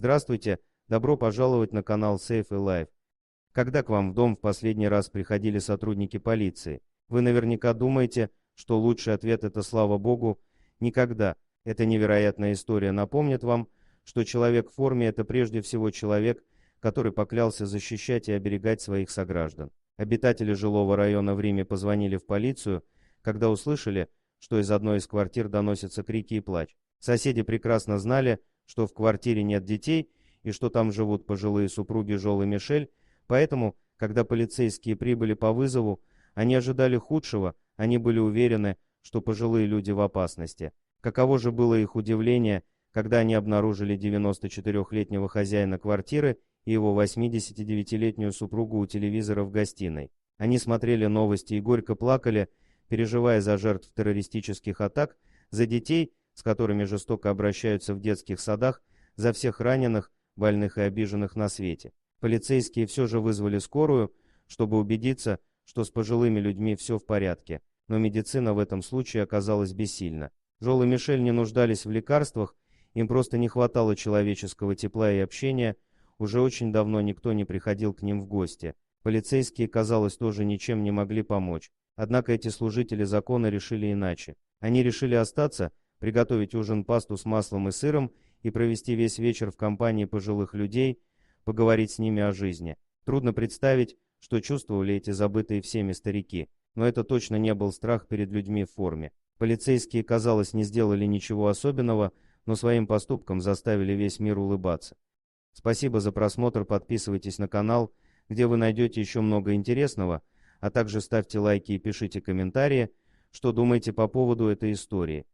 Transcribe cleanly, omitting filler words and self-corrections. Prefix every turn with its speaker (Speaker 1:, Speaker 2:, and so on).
Speaker 1: Здравствуйте, добро пожаловать на канал Safe Life. Когда к вам в дом в последний раз приходили сотрудники полиции? Вы наверняка думаете, что лучший ответ это слава богу, никогда. Эта невероятная история напомнит вам, что человек в форме это прежде всего человек, который поклялся защищать и оберегать своих сограждан. Обитатели жилого района в Риме позвонили в полицию, когда услышали, что из одной из квартир доносятся крики и плач. Соседи прекрасно знали, что в квартире нет детей и что там живут пожилые супруги Жол и Мишель, поэтому, когда полицейские прибыли по вызову, они ожидали худшего, они были уверены, что пожилые люди в опасности. Каково же было их удивление, когда они обнаружили 94-летнего хозяина квартиры и его 89-летнюю супругу у телевизора в гостиной. Они смотрели новости и горько плакали, переживая за жертв террористических атак, за детей, с которыми жестоко обращаются в детских садах, за всех раненых, больных и обиженных на свете. Полицейские все же вызвали скорую, чтобы убедиться, что с пожилыми людьми все в порядке, но медицина в этом случае оказалась бессильна. Жол и Мишель не нуждались в лекарствах, им просто не хватало человеческого тепла и общения, уже очень давно никто не приходил к ним в гости. Полицейские, казалось, тоже ничем не могли помочь. Однако эти служители закона решили иначе. Они решили остаться, приготовить ужин, пасту с маслом и сыром и провести весь вечер в компании пожилых людей, поговорить с ними о жизни. Трудно представить, что чувствовали эти забытые всеми старики, но это точно не был страх перед людьми в форме. Полицейские, казалось, не сделали ничего особенного, но своим поступком заставили весь мир улыбаться. Спасибо за просмотр, подписывайтесь на канал, где вы найдете еще много интересного, а также ставьте лайки и пишите комментарии, что думаете по поводу этой истории.